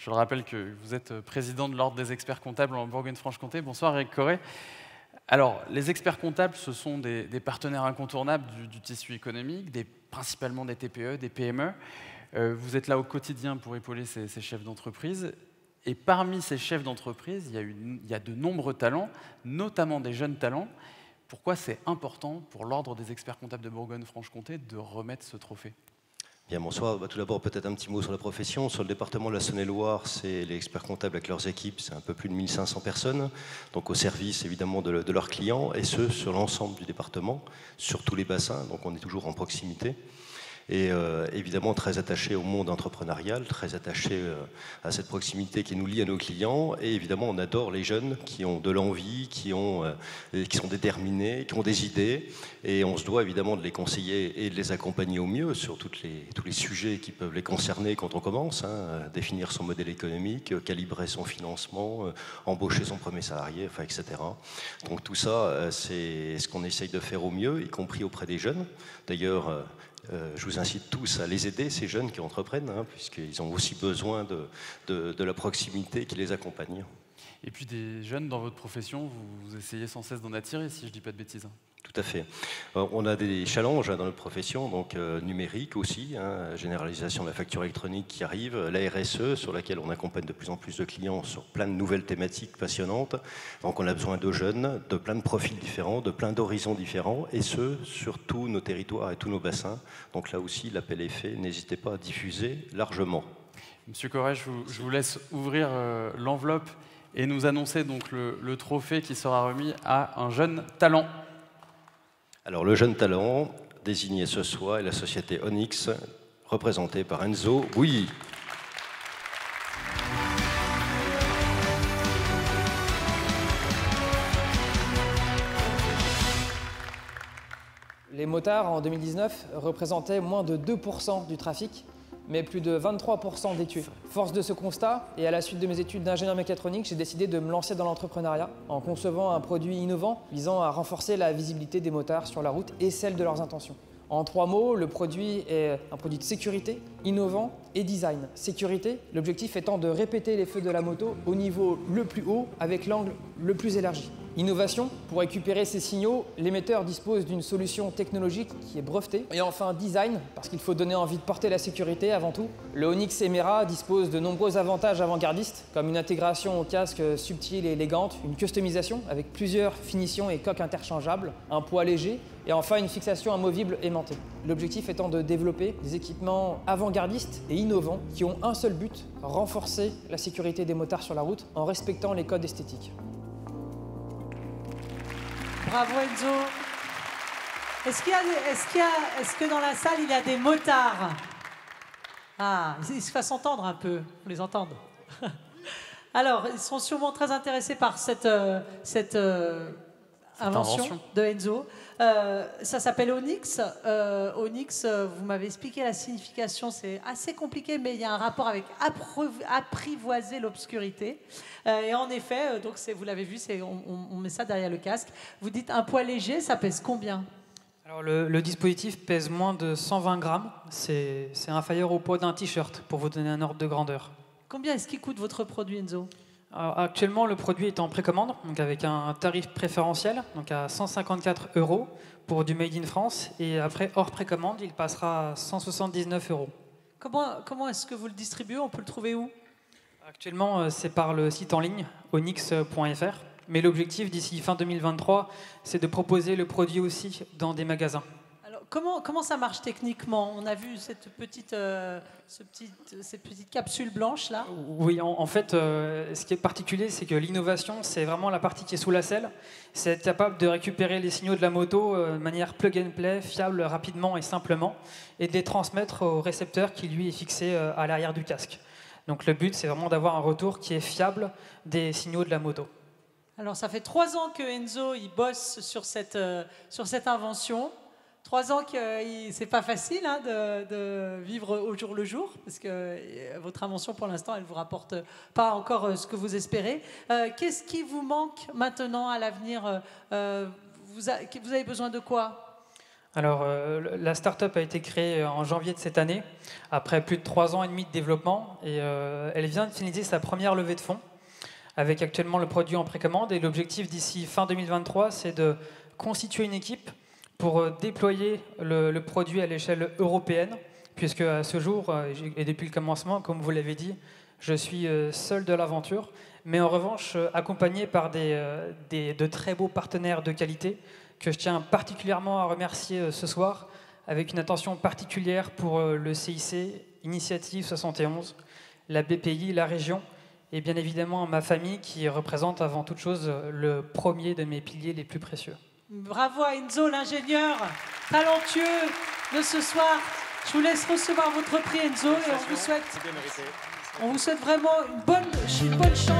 Je le rappelle que vous êtes président de l'Ordre des experts comptables en Bourgogne-Franche-Comté. Bonsoir Eric Corré. Alors, les experts comptables, ce sont des partenaires incontournables du tissu économique, principalement des TPE, des PME. Vous êtes là au quotidien pour épauler ces chefs d'entreprise. Et parmi ces chefs d'entreprise, il y a de nombreux talents, notamment des jeunes talents. Pourquoi c'est important pour l'Ordre des experts comptables de Bourgogne-Franche-Comté de remettre ce trophée ? Bien, bonsoir. Tout d'abord, peut-être un petit mot sur la profession. Sur le département de la Saône-et-Loire, c'est les experts comptables avec leurs équipes, c'est un peu plus de 1500 personnes, donc au service évidemment de leurs clients, et ce, sur l'ensemble du département, sur tous les bassins, donc on est toujours en proximité. Et évidemment très attaché au monde entrepreneurial, très attaché à cette proximité qui nous lie à nos clients. Et évidemment, on adore les jeunes qui ont de l'envie, qui sont déterminés, qui ont des idées. Et on se doit évidemment de les conseiller et de les accompagner au mieux sur tous les sujets qui peuvent les concerner quand on commence. Définir son modèle économique, calibrer son financement, embaucher son premier salarié, enfin, etc. Donc tout ça, c'est ce qu'on essaye de faire au mieux, y compris auprès des jeunes. D'ailleurs, je vous incite tous à les aider, ces jeunes qui entreprennent, puisqu'ils ont aussi besoin de la proximité qui les accompagne. Et puis des jeunes dans votre profession, vous essayez sans cesse d'en attirer, si je ne dis pas de bêtises. Tout à fait. On a des challenges dans notre profession, donc numérique aussi, généralisation de la facture électronique qui arrive, la RSE sur laquelle on accompagne de plus en plus de clients sur plein de nouvelles thématiques passionnantes. Donc on a besoin de jeunes, de plein de profils différents, de plein d'horizons différents, et ce, sur tous nos territoires et tous nos bassins. Donc là aussi, l'appel est fait, n'hésitez pas à diffuser largement. Monsieur Corré, je vous laisse ouvrir l'enveloppe et nous annoncer donc le trophée qui sera remis à un jeune talent. Alors le jeune talent désigné ce soir est la société Onyx, représentée par Enzo Bouilly. Les motards en 2019 représentaient moins de 2% du trafic, mais plus de 23% des tués. Force de ce constat, et à la suite de mes études d'ingénieur mécatronique, j'ai décidé de me lancer dans l'entrepreneuriat en concevant un produit innovant visant à renforcer la visibilité des motards sur la route et celle de leurs intentions. En 3 mots, le produit est un produit de sécurité, innovant et design. Sécurité, l'objectif étant de répéter les feux de la moto au niveau le plus haut avec l'angle le plus élargi. Innovation, pour récupérer ces signaux, l'émetteur dispose d'une solution technologique qui est brevetée. Et enfin design, parce qu'il faut donner envie de porter la sécurité avant tout. Le Onyx Emera dispose de nombreux avantages avant-gardistes, comme une intégration au casque subtile et élégante, une customisation avec plusieurs finitions et coques interchangeables, un poids léger, et enfin une fixation amovible aimantée. L'objectif étant de développer des équipements avant-gardistes et innovants qui ont un seul but, renforcer la sécurité des motards sur la route en respectant les codes esthétiques. Bravo Enzo. Est-ce que dans la salle il y a des motards? Ah, ils se fassent entendre un peu, on les entend. Alors, ils seront sûrement très intéressés par cette invention de Enzo. Ça s'appelle Onyx. Onyx, vous m'avez expliqué la signification, c'est assez compliqué, mais il y a un rapport avec apprivoiser l'obscurité. Et en effet, donc vous l'avez vu, on met ça derrière le casque. Vous dites un poids léger, ça pèse combien? Alors le dispositif pèse moins de 120 grammes. C'est inférieur au poids d'un t-shirt, pour vous donner un ordre de grandeur. Combien est-ce qu'il coûte votre produit, Enzo? Alors, actuellement, le produit est en précommande, donc avec un tarif préférentiel, donc à 154 € pour du Made in France. Et après, hors précommande, il passera à 179 €. Comment est-ce que vous le distribuez? On peut le trouver où? Actuellement, c'est par le site en ligne, onyx.fr. Mais l'objectif d'ici fin 2023, c'est de proposer le produit aussi dans des magasins. Alors, comment ça marche techniquement? On a vu cette petite capsule blanche là. Oui, en fait, ce qui est particulier, c'est que l'innovation, c'est vraiment la partie qui est sous la selle. C'est être capable de récupérer les signaux de la moto de manière plug and play, fiable, rapidement et simplement, et de les transmettre au récepteur qui lui est fixé à l'arrière du casque. Donc le but, c'est vraiment d'avoir un retour qui est fiable des signaux de la moto. Alors ça fait 3 ans que Enzo il bosse sur cette invention. 3 ans que c'est pas facile de vivre au jour le jour, parce que votre invention pour l'instant elle vous rapporte pas encore ce que vous espérez. Qu'est-ce qui vous manque maintenant à l'avenir? Vous avez besoin de quoi? Alors, la start-up a été créée en janvier de cette année, après plus de 3 ans et demi de développement, et elle vient de finaliser sa première levée de fonds, avec actuellement le produit en précommande. Et l'objectif d'ici fin 2023, c'est de constituer une équipe pour déployer le produit à l'échelle européenne, puisque à ce jour, et depuis le commencement, comme vous l'avez dit, je suis seul de l'aventure, mais en revanche accompagné par de très beaux partenaires de qualité, que je tiens particulièrement à remercier ce soir, avec une attention particulière pour le CIC, Initiative 71, la BPI, la région, et bien évidemment ma famille qui représente avant toute chose le premier de mes piliers les plus précieux. Bravo à Enzo, l'ingénieur talentueux de ce soir. Je vous laisse recevoir votre prix, Enzo, et on vous souhaite vraiment une bonne chance.